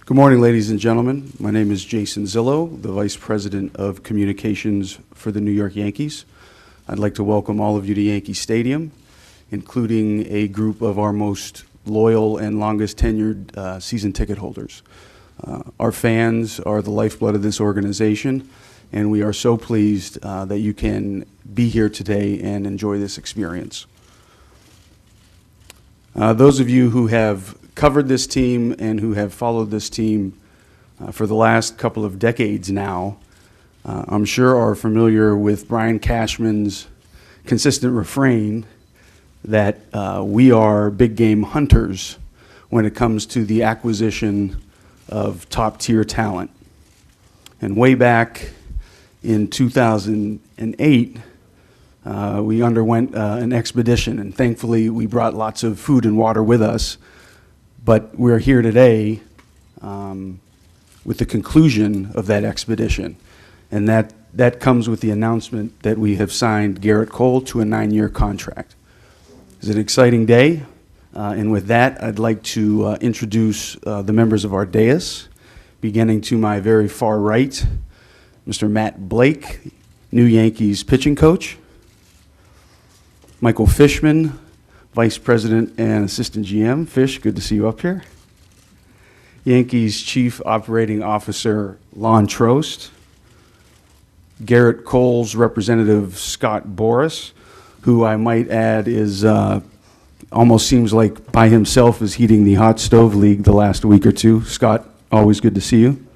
Good morning, ladies and gentlemen. My name is Jason Zillow, the Vice President of Communications for the New York Yankees. I'd like to welcome all of you to Yankee Stadium, including a group of our most loyal and longest tenured season ticket holders. Our fans are the lifeblood of this organization, and we are so pleased that you can be here today and enjoy this experience. Those of you who have covered this team and who have followed this team for the last couple of decades now, I'm sure are familiar with Brian Cashman's consistent refrain that we are big game hunters when it comes to the acquisition of top tier talent. And way back in 2008, we underwent an expedition, and thankfully we brought lots of food and water with us. But we're here today with the conclusion of that expedition, and that comes with the announcement that we have signed Gerrit Cole to a 9-year contract. It's an exciting day, and with that, I'd like to introduce the members of our dais, beginning to my very far right, Mr. Matt Blake, new Yankees pitching coach, Michael Fishman, Vice President and Assistant GM. Fish, good to see you up here. Yankees Chief Operating Officer Lon Trost. Gerrit Cole's representative Scott Boris, who I might add is almost seems like by himself is heating the hot stove league the last week or two. Scott, always good to see you.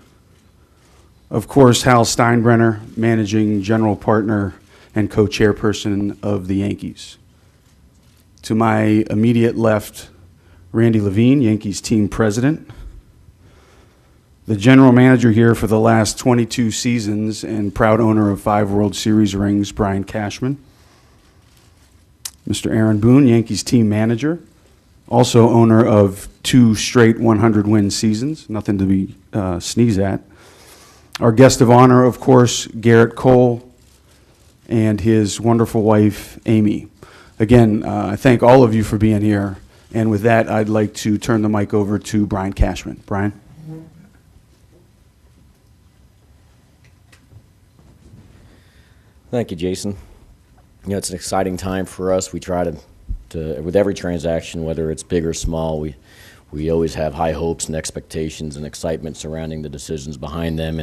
Of course, Hal Steinbrenner, Managing General Partner and Co-Chairperson of the Yankees. To my immediate left, Randy Levine, Yankees team president. The general manager here for the last 22 seasons and proud owner of 5 World Series rings, Brian Cashman. Mr. Aaron Boone, Yankees team manager, also owner of 2 straight 100-win seasons, nothing to be sneezed at. Our guest of honor, of course, Gerrit Cole and his wonderful wife, Amy. Again, I thank all of you for being here. And with that, I'd like to turn the mic over to Brian Cashman. Brian? Thank you, Jason. You know, it's an exciting time for us. We try to with every transaction, whether it's big or small, we always have high hopes and expectations and excitement surrounding the decisions behind them,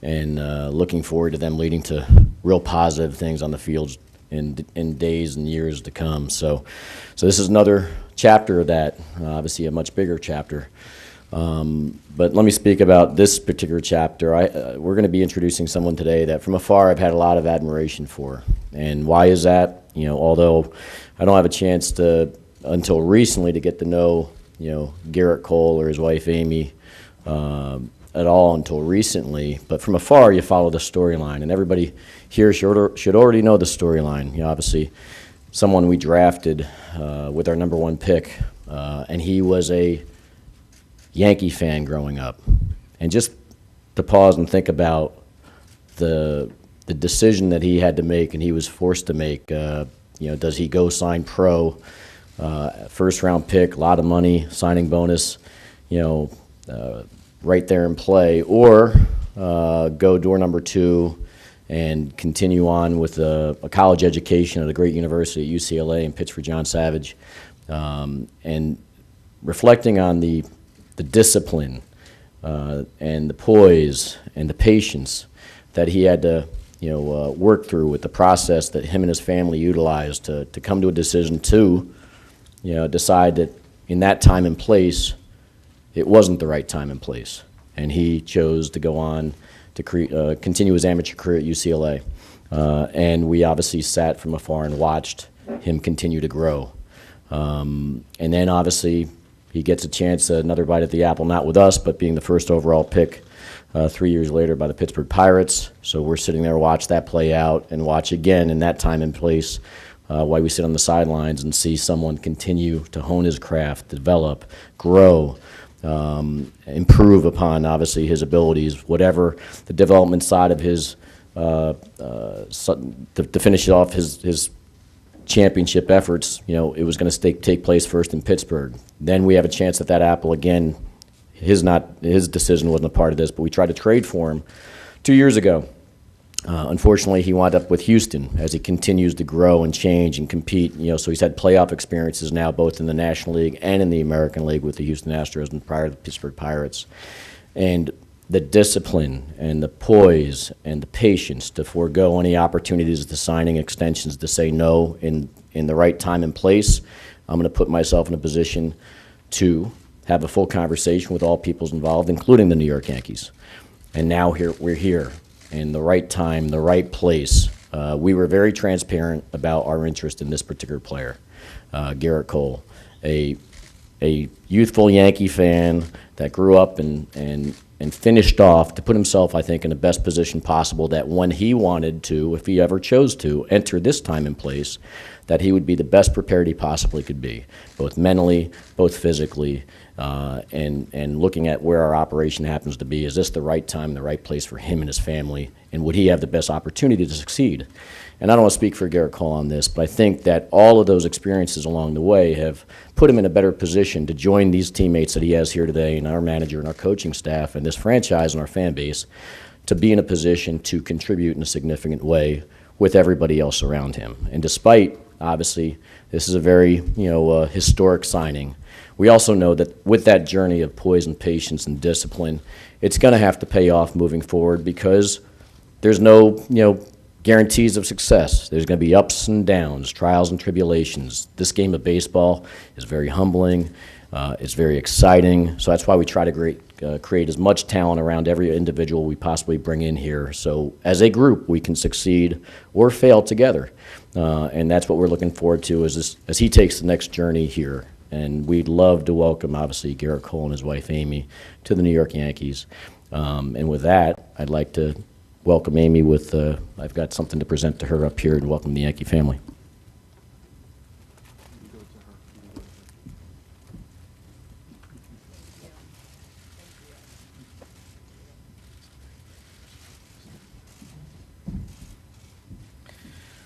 and looking forward to them leading to real positive things on the field in days and years to come. So this is another chapter of that, obviously a much bigger chapter. But let me speak about this particular chapter. We're going to be introducing someone today that from afar I've had a lot of admiration for. And why is that? You know, although I don't have a chance to, until recently, to get to know, you know, Gerrit Cole or his wife Amy at all until recently, but from afar you follow the storyline, and everybody here should already know the storyline. You know, obviously, someone we drafted with our #1 pick, and he was a Yankee fan growing up. And just to pause and think about the decision that he had to make and he was forced to make. You know, does he go sign pro, first-round pick, a lot of money, signing bonus, you know, right there in play, or go door number 2 and continue on with a college education at a great university at UCLA and pitch for John Savage, and reflecting on the discipline and the poise and the patience that he had to, you know, work through with the process that him and his family utilized to come to a decision to, you know, decide that in that time and place, it wasn't the right time and place, and he chose to go on to continue his amateur career at UCLA. And we obviously sat from afar and watched him continue to grow. And then obviously he gets a chance, another bite at the apple, not with us, but being the first overall pick 3 years later by the Pittsburgh Pirates. So we're sitting there, watch that play out, and watch again in that time and place while we sit on the sidelines and see someone continue to hone his craft, develop, grow, improve upon, obviously, his abilities, whatever the development side of his, to finish off his championship efforts, you know, it was going to take place first in Pittsburgh. Then we have a chance at that apple again his decision wasn't a part of this, but we tried to trade for him 2 years ago. Unfortunately, he wound up with Houston as he continues to grow and change and compete. So he's had playoff experiences now, both in the National League and in the American League with the Houston Astros and prior to the Pittsburgh Pirates. And the discipline and the poise and the patience to forego any opportunities to signing extensions, to say no in the right time and place, I'm going to put myself in a position to have a full conversation with all peoples involved, including the New York Yankees. And now we're here in the right time, the right place. We were very transparent about our interest in this particular player, Gerrit Cole, a youthful Yankee fan that grew up and finished off to put himself, I think, in the best position possible, that when he wanted to, if he ever chose to, enter this time and place, that he would be the best prepared he possibly could be, both mentally, both physically, and looking at where our operation happens to be. Is this the right time, the right place for him and his family, and would he have the best opportunity to succeed? And I don't want to speak for Gerrit Cole on this, but I think that all of those experiences along the way have put him in a better position to join these teammates that he has here today, and our manager and our coaching staff and this franchise and our fan base, to be in a position to contribute in a significant way with everybody else around him. And despite, obviously, this is a very historic signing, we also know that with that journey of poise and patience and discipline, it's going to have to pay off moving forward, because there's no guarantees of success. There's going to be ups and downs, trials and tribulations. This game of baseball is very humbling. It's very exciting. So that's why we try to create as much talent around every individual we possibly bring in here. So as a group, we can succeed or fail together. And that's what we're looking forward to as he takes the next journey here. And we'd love to welcome, obviously, Gerrit Cole and his wife, Amy, to the New York Yankees. And with that, I'd like to welcome Amy with, I've got something to present to her up here, and welcome the Yankee family.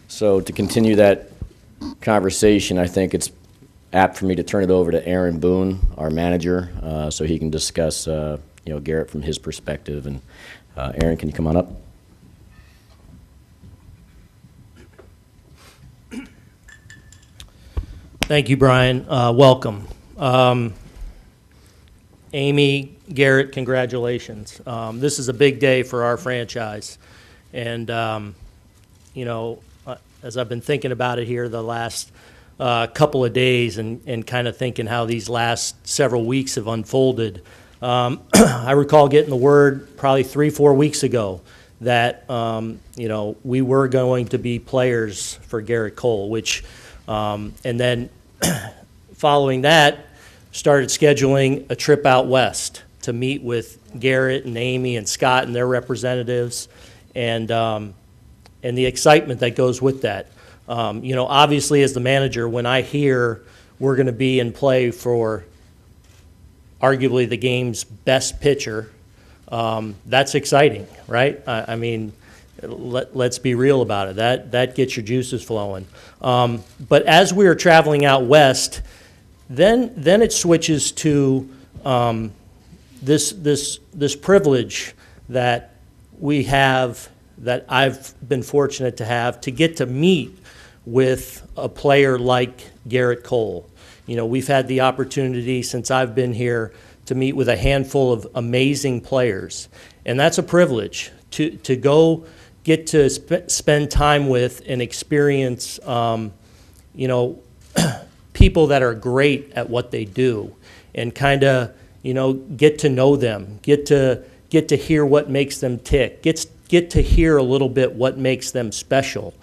So to continue that conversation, I think it's apt for me to turn it over to Aaron Boone, our manager, so he can discuss Gerrit from his perspective. And Aaron, can you come on up? Thank you, Brian. Welcome. Amy, Gerrit, congratulations. This is a big day for our franchise. And, as I've been thinking about it here the last couple of days and kind of thinking how these last several weeks have unfolded, I recall getting the word probably 3-4 weeks ago that, we were going to be players for Gerrit Cole, which, and then following that, started scheduling a trip out west to meet with Gerrit and Amy and Scott and their representatives, and the excitement that goes with that. Obviously, as the manager, when I hear we're going to be in play for arguably the game's best pitcher, that's exciting, right? I mean, let's be real about it. That gets your juices flowing. But as we are traveling out west, then it switches to this privilege that we have, that I've been fortunate to have, to get to meet with a player like Gerrit Cole. We've had the opportunity since I've been here to meet with a handful of amazing players, and that's a privilege to go get to spend time with and experience, people that are great at what they do, and kind of, get to know them, get to hear what makes them tick, get to hear a little bit what makes them special.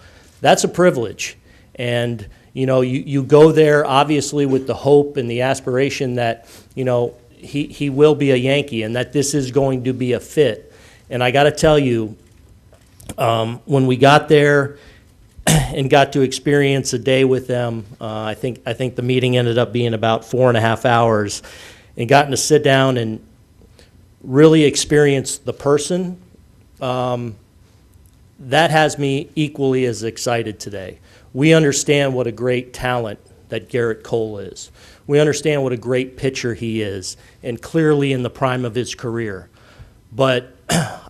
That's a privilege. And, you go there obviously with the hope and the aspiration that, he will be a Yankee and that this is going to be a fit. And I got to tell you, when we got there and got to experience a day with them, I think the meeting ended up being about 4.5 hours, and gotten to sit down and really experience the person, that has me equally as excited today. We understand what a great talent that Gerrit Cole is. We understand what a great pitcher he is, and clearly in the prime of his career. But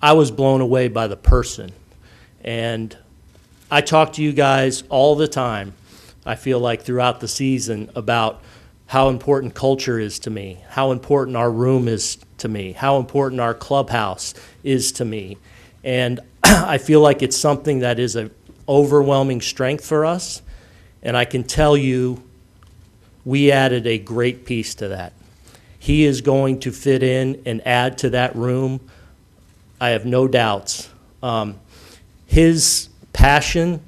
I was blown away by the person. And I talk to you guys all the time, I feel like throughout the season, about how important culture is to me, how important our room is to me, how important our clubhouse is to me. And I feel like it's something that is an overwhelming strength for us. And I can tell you, we added a great piece to that. He is going to fit in and add to that room. I have no doubts. His passion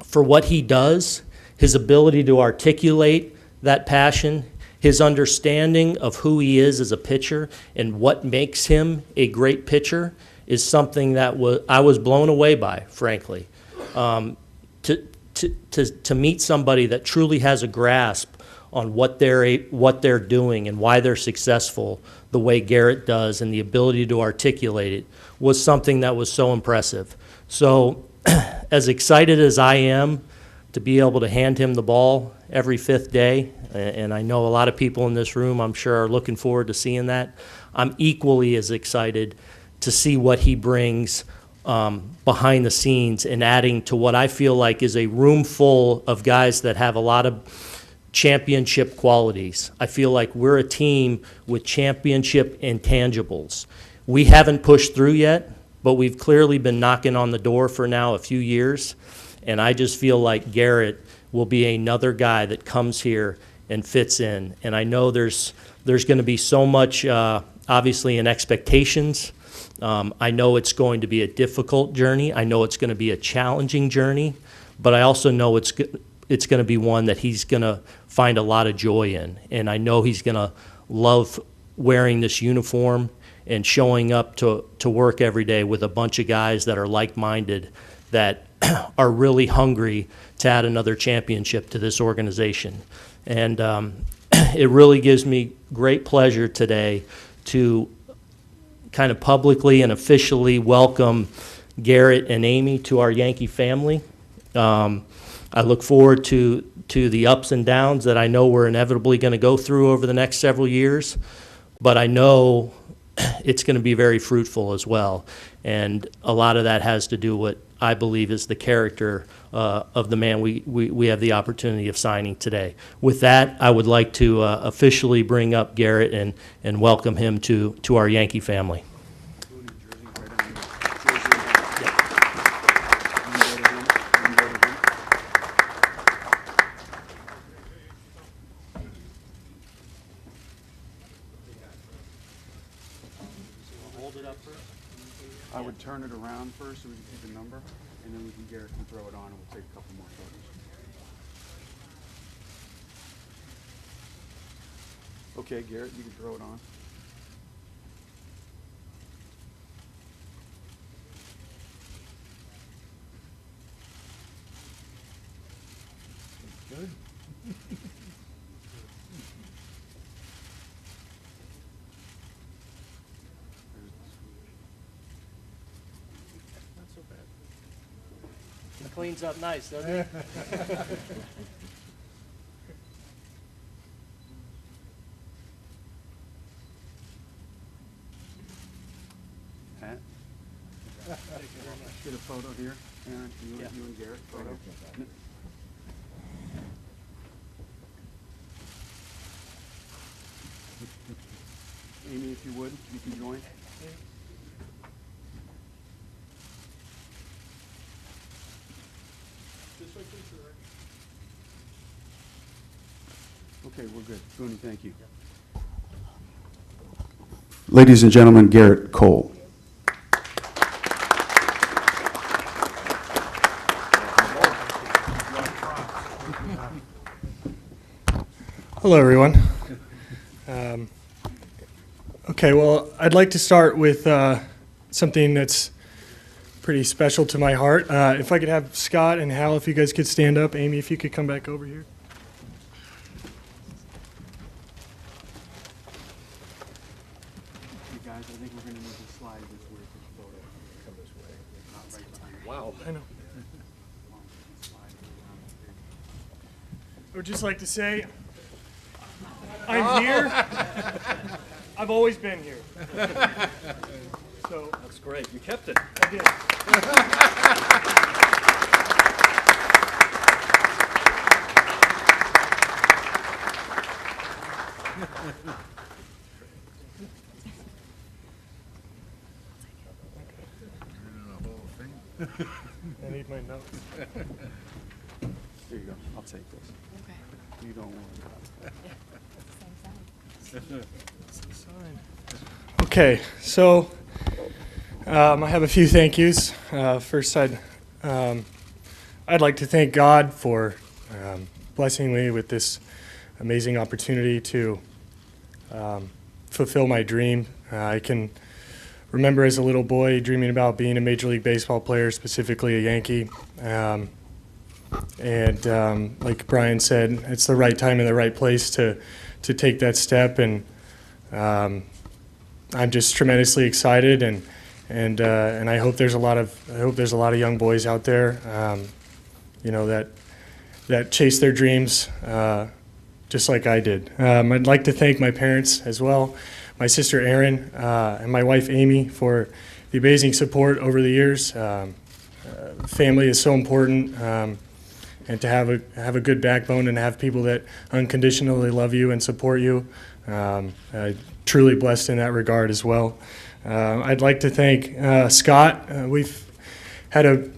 for what he does, his ability to articulate that passion, his understanding of who he is as a pitcher and what makes him a great pitcher is something that I was blown away by, frankly. To meet somebody that truly has a grasp on what they're doing and why they're successful the way Gerrit does, and the ability to articulate it, was something that was so impressive. So as excited as I am to be able to hand him the ball every fifth day, and I know a lot of people in this room, I'm sure, are looking forward to seeing that, I'm equally as excited to see what he brings behind the scenes and adding to what I feel like is a room full of guys that have a lot of championship qualities. I feel like we're a team with championship intangibles. We haven't pushed through yet, but we've clearly been knocking on the door for now a few years, and I just feel like Gerrit will be another guy that comes here and fits in. And I know there's going to be so much, obviously, in expectations. I know it's going to be a difficult journey. I know it's going to be a challenging journey, but I also know it's going to be one that he's going to find a lot of joy in. And I know he's going to love wearing this uniform and showing up to work every day with a bunch of guys that are like-minded, that are really hungry to add another championship to this organization. And it really gives me great pleasure today to kind of publicly and officially welcome Gerrit and Amy to our Yankee family. I look forward to the ups and downs that I know we're inevitably going to go through over the next several years, but I know it's going to be very fruitful as well. And a lot of that has to do with what I believe is the character of the man we have the opportunity of signing today. With that, I would like to officially bring up Gerrit and welcome him to our Yankee family. I would turn it around first so we can see the number, and then Gerrit can throw it on, and we'll take a couple more photos. Okay, Gerrit, you can throw it on. Good. Cleans up nice, doesn't it? Pat? Get a photo here. Aaron, you and Gerrit, photo. Amy, if you would, you can join. Okay, we're good. Booney, thank you. Ladies and gentlemen, Gerrit Cole. Hello, everyone. Okay, well, I'd like to start with something that's pretty special to my heart. If I could have Scott and Hal, if you guys could stand up. Amy, if you could come back over here. You guys, I think we're going to need to slide this way for the photo. Come this way. Not right behind you. Wow. I know. I would just like to say I'm here. I've always been here. So That's great. You kept it. I did. I need my notes. Here you go. I'll take this. You don't worry about it. Okay, so I have a few thank yous. First, I'd like to thank God for blessing me with this amazing opportunity to fulfill my dream. I can remember as a little boy dreaming about being a Major League Baseball player, specifically a Yankee. Like Brian said, it's the right time and the right place to take that step, and I'm just tremendously excited, and I hope there's a lot of young boys out there, that chase their dreams just like I did. I'd like to thank my parents as well, my sister Erin and my wife Amy, for the amazing support over the years. Family is so important, and to have a good backbone and have people that unconditionally love you and support you. Truly blessed in that regard as well. I'd like to thank Scott. We've had a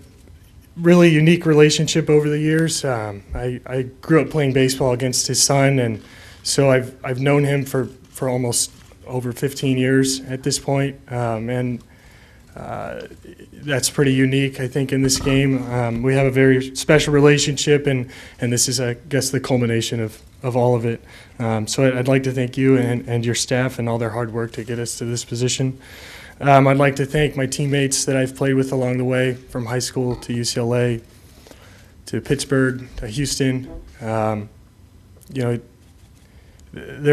really unique relationship over the years. I grew up playing baseball against his son, and so I've known him for almost over 15 years at this point, and that's pretty unique, I think, in this game. We have a very special relationship, and this is, I guess, the culmination of all of it. So I'd like to thank you and your staff and all their hard work to get us to this position. I'd like to thank my teammates that I've played with along the way, from high school to UCLA to Pittsburgh to Houston. There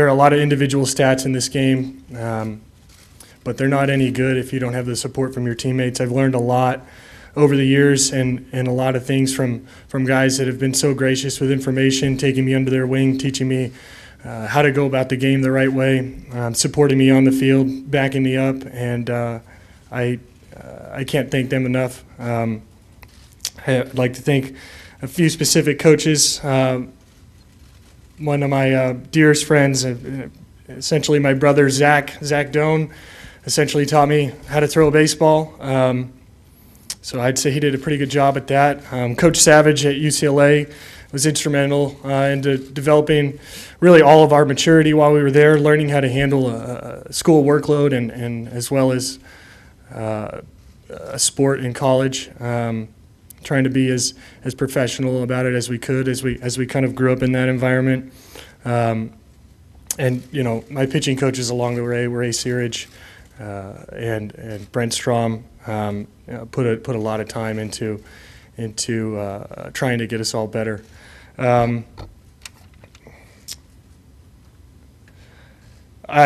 are a lot of individual stats in this game, but they're not any good if you don't have the support from your teammates. I've learned a lot over the years, and a lot of things from guys that have been so gracious with information, taking me under their wing, teaching me how to go about the game the right way, supporting me on the field, backing me up, and I can't thank them enough. I'd like to thank a few specific coaches. One of my dearest friends, essentially my brother Zach Doan, essentially taught me how to throw a baseball. So I'd say he did a pretty good job at that. Coach Savage at UCLA was instrumental into developing really all of our maturity while we were there, learning how to handle a school workload and as well as a sport in college. Trying to be as professional about it as we could as we kind of grew up in that environment. And my pitching coaches along the way were Ray Searage and Brent Strom. Put a lot of time into trying to get us all better. I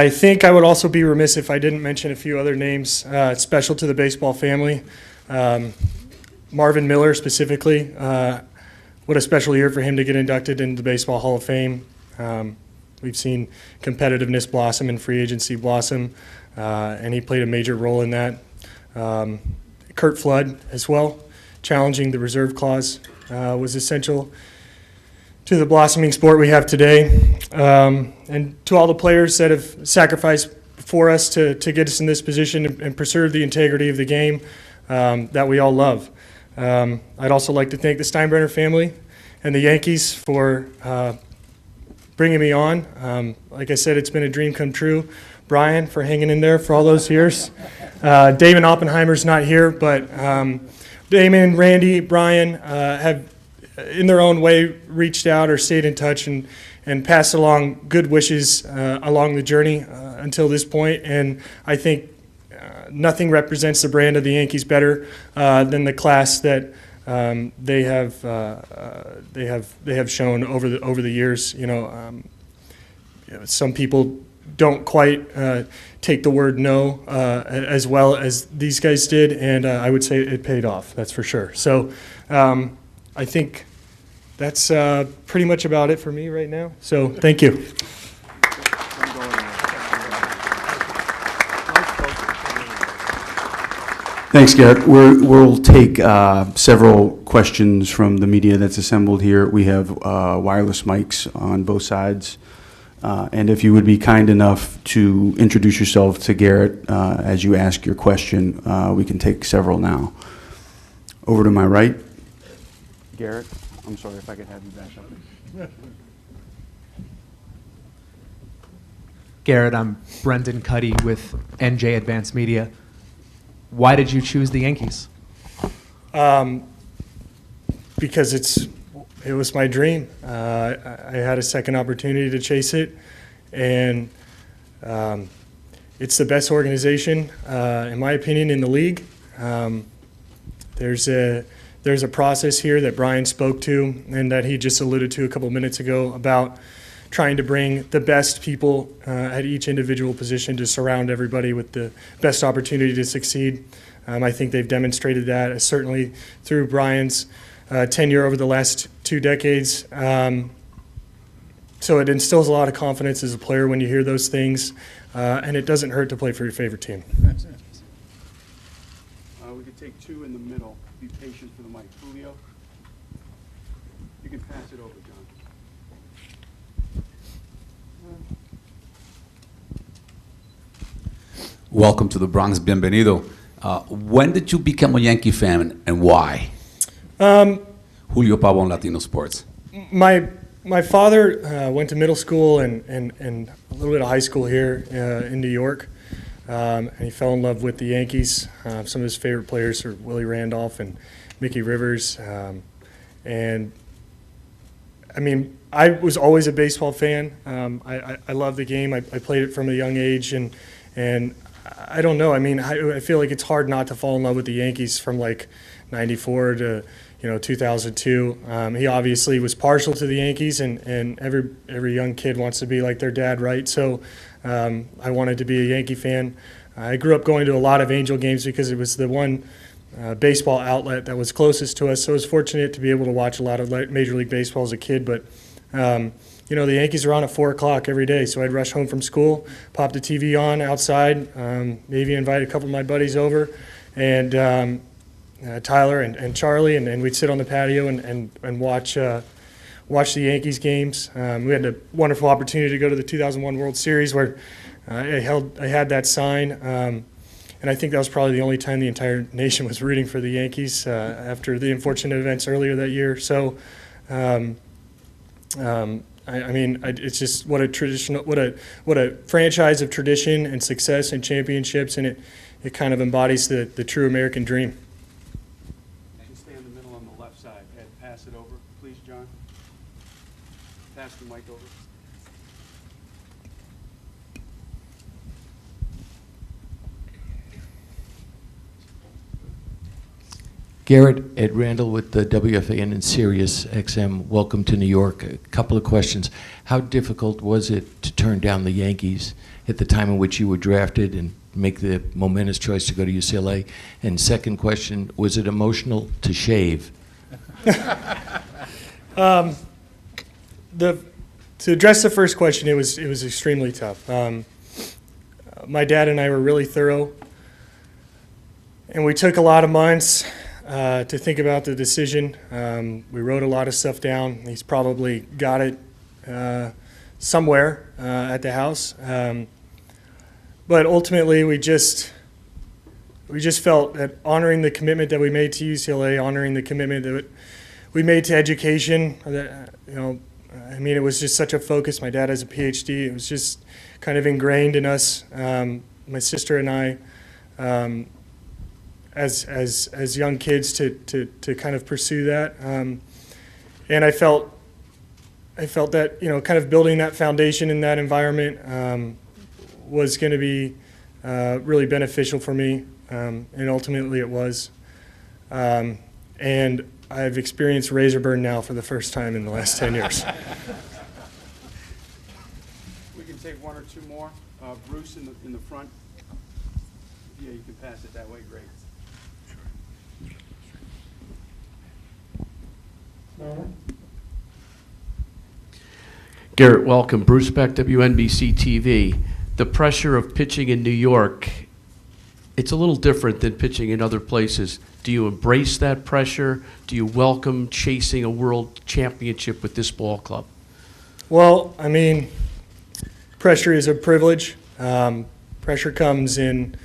think I would also be remiss if I didn't mention a few other names special to the baseball family. Marvin Miller specifically, what a special year for him to get inducted into the Baseball Hall of Fame. We've seen competitiveness blossom and free agency blossom, and he played a major role in that. Kurt Flood as well, challenging the reserve clause, was essential to the blossoming sport we have today. And to all the players that have sacrificed for us to get us in this position and preserve the integrity of the game that we all love. I'd also like to thank the Steinbrenner family and the Yankees for bringing me on. Like I said, it's been a dream come true. Brian, for hanging in there for all those years. Damon Oppenheimer's not here, but Damon, Randy, Brian have, in their own way, reached out or stayed in touch and passed along good wishes along the journey until this point. And I think nothing represents the brand of the Yankees better than the class that they have shown over the years. Some people don't quite take the word no as well as these guys did, and I would say it paid off. That's for sure. So I think that's pretty much about it for me right now. So thank you. Thanks, Gerrit. We'll take several questions from the media that's assembled here. We have wireless mics on both sides. And if you would be kind enough to introduce yourself to Gerrit as you ask your question, we can take several now. Over to my right. Gerrit, I'm sorry if I could have you back up. Gerrit, I'm Brendan Cuddy with NJ Advanced Media. Why did you choose the Yankees? Because it was my dream. I had a second opportunity to chase it, and it's the best organization, in my opinion, in the league. There's a process here that Brian spoke to and that he just alluded to a couple minutes ago about trying to bring the best people at each individual position to surround everybody with the best opportunity to succeed. I think they've demonstrated that, certainly through Brian's tenure over the last 2 decades. So it instills a lot of confidence as a player when you hear those things, and it doesn't hurt to play for your favorite team. We could take 2 in the middle. Be patient for the mic. Julio, you can pass it over, John. Welcome to the Bronx. Bienvenido. When did you become a Yankee fan and why? Julio Pabon, Latino Sports. My father went to middle school and a little bit of high school here in New York, and he fell in love with the Yankees. Some of his favorite players are Willie Randolph and Mickey Rivers. And I mean, I was always a baseball fan. I love the game. I played it from a young age, and I don't know. I mean, I feel like it's hard not to fall in love with the Yankees from like '94 to 2002. He obviously was partial to the Yankees, and every young kid wants to be like their dad, right? So I wanted to be a Yankee fan. I grew up going to a lot of Angel games because it was the one baseball outlet that was closest to us. So I was fortunate to be able to watch a lot of Major League Baseball as a kid, but the Yankees are on at 4 o'clock every day, so I'd rush home from school, pop the TV on outside, maybe invite a couple of my buddies over, and Tyler and Charlie, and we'd sit on the patio and watch the Yankees games. We had a wonderful opportunity to go to the 2001 World Series where I had that sign, and I think that was probably the only time the entire nation was rooting for the Yankees after the unfortunate events earlier that year. So. I mean, it's just what a franchise of tradition and success and championships, and it kind of embodies the true American dream. And stay in the middle on the left side. Ed, pass it over, please, John. Pass the mic over. Gerrit, Ed Randall with the WFAN and Sirius XM. Welcome to New York. A couple of questions. How difficult was it to turn down the Yankees at the time in which you were drafted and make the momentous choice to go to UCLA? And second question, was it emotional to shave? To address the first question, it was extremely tough. My dad and I were really thorough, and we took a lot of months to think about the decision. We wrote a lot of stuff down. He's probably got it somewhere at the house. But ultimately, we just felt that honoring the commitment that we made to UCLA, honoring the commitment that we made to education, I mean, it was just such a focus. My dad has a PhD. It was just kind of ingrained in us. My sister and I, as young kids, to kind of pursue that, and I felt that kind of building that foundation in that environment was going to be really beneficial for me, and ultimately it was. And I've experienced razor burn now for the first time in the last 10 years. We can take 1 or 2 more. Bruce in the front. Yeah, you can pass it that way. Great. Gerrit, welcome. Bruce Beck, WNBC TV. The pressure of pitching in New York it's a little different than pitching in other places. Do you embrace that pressure? Do you welcome chasing a world championship with this ball club? Well, I mean, pressure is a privilege. Pressure comes in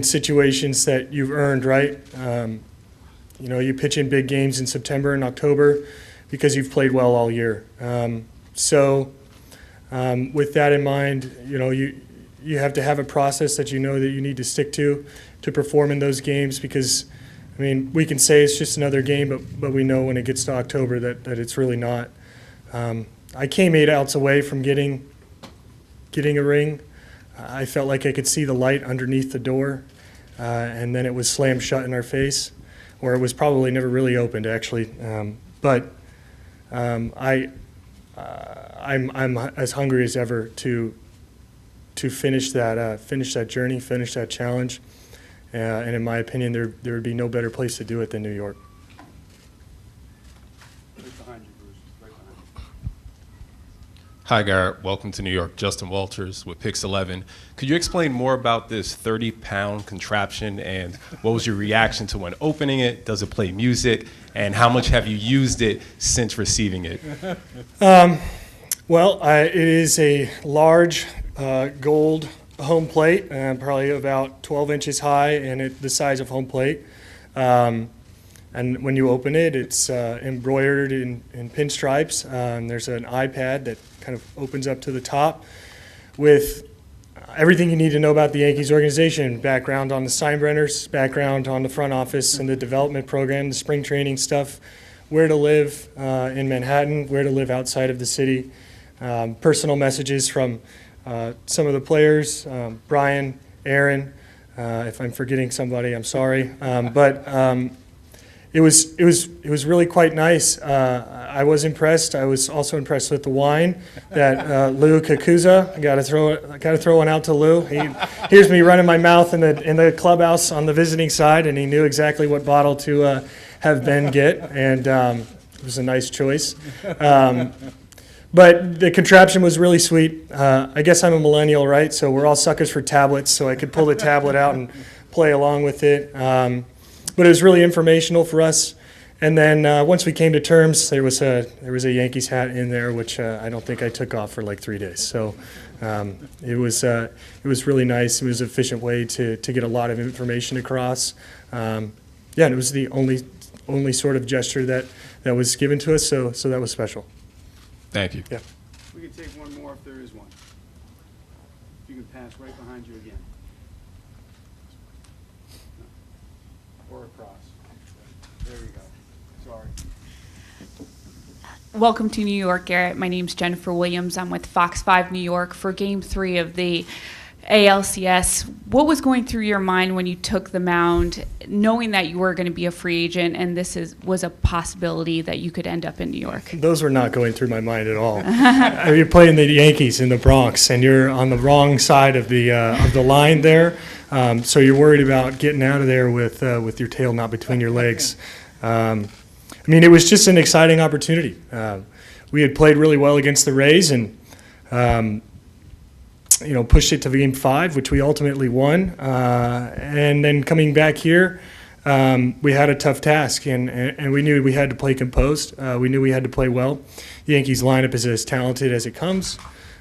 situations that you've earned, right? You know, you pitch in big games in September and October because you've played well all year. With that in mind, you know, you have to have a process that you know that you need to stick to perform in those games because, I mean, we can say it's just another game, but we know when it gets to October that it's really not. I came 8 outs away from getting a ring. I felt like I could see the light underneath the door, and then it was slammed shut in our face, or it was probably never really opened, actually. I'm as hungry as ever to finish that journey, finish that challenge, and in my opinion, there would be no better place to do it than New York. Hi, Gerrit. Welcome to New York. Justin Walters with Pix 11. Could you explain more about this 30-pound contraption and what was your reaction to when opening it? Does it play music? And how much have you used it since receiving it? Well, it is a large gold home plate, probably about 12 inches high and the size of home plate. And when you open it, it's embroidered in pinstripes. There's an iPad that kind of opens up to the top with everything you need to know about the Yankees organization, background on the Steinbrenners, background on the front office and the development program, the spring training stuff, where to live in Manhattan, where to live outside of the city, personal messages from some of the players, Brian, Aaron. If I'm forgetting somebody, I'm sorry. It was really quite nice. I was impressed. I was also impressed with the wine that Lou Kakuza. I got to throw one out to Lou. He hears me running my mouth in the clubhouse on the visiting side, and he knew exactly what bottle to have Ben get, and it was a nice choice. But the contraption was really sweet. I guess I'm a millennial, right? So we're all suckers for tablets, so I could pull the tablet out and play along with it. But it was really informational for us. And then once we came to terms, there was a Yankees hat in there, which I don't think I took off for like 3 days. So it was really nice. It was an efficient way to get a lot of information across. And it was the only sort of gesture that was given to us. So that was special. Thank you. Yeah. We can take one more if there is one. You can pass right behind you again. Or across. There you go. Sorry. Welcome to New York, Gerrit. My name's Jennifer Williams. I'm with Fox 5 New York for Game 3 of the ALCS. What was going through your mind when you took the mound, knowing that you were going to be a free agent and this was a possibility that you could end up in New York? Those were not going through my mind at all. You're playing the Yankees in the Bronx, and you're on the wrong side of the line there, so you're worried about getting out of there with your tail not between your legs. I mean, it was just an exciting opportunity. We had played really well against the Rays and pushed it to Game 5, which we ultimately won. And then coming back here, we had a tough task, and we knew we had to play composed. We knew we had to play well. The Yankees lineup is as talented as it comes.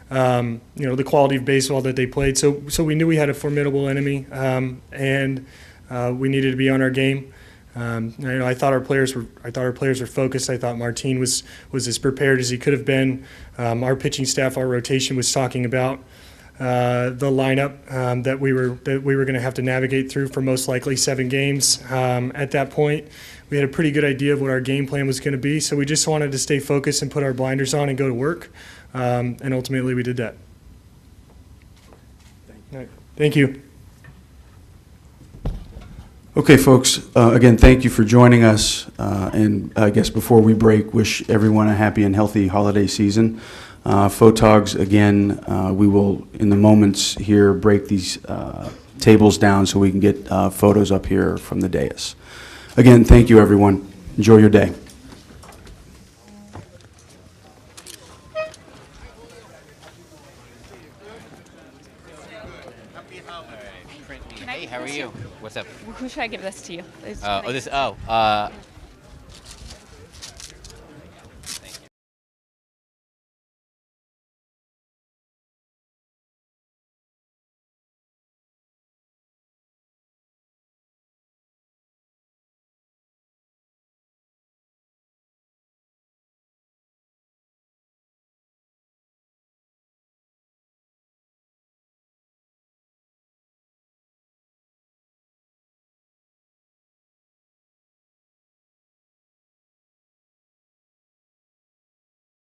The quality of baseball that they played. So we knew we had a formidable enemy, and we needed to be on our game. I thought our players were focused. I thought Martin was as prepared as he could have been. Our pitching staff, our rotation was talking about the lineup that we were going to have to navigate through for most likely 7 games. At that point, we had a pretty good idea of what our game plan was going to be. So we just wanted to stay focused and put our blinders on and go to work. And ultimately, we did that. Thank you. Okay, folks, again, thank you for joining us. And I guess before we break, wish everyone a happy and healthy holiday season. Photogs, again, we will, in the moments here, break these tables down so we can get photos up here from the dais. Again, thank you, everyone. Enjoy your day. Happy holidays. Can I Hey, give how are this you? to What's up? Who should I give this to you? Oh, this.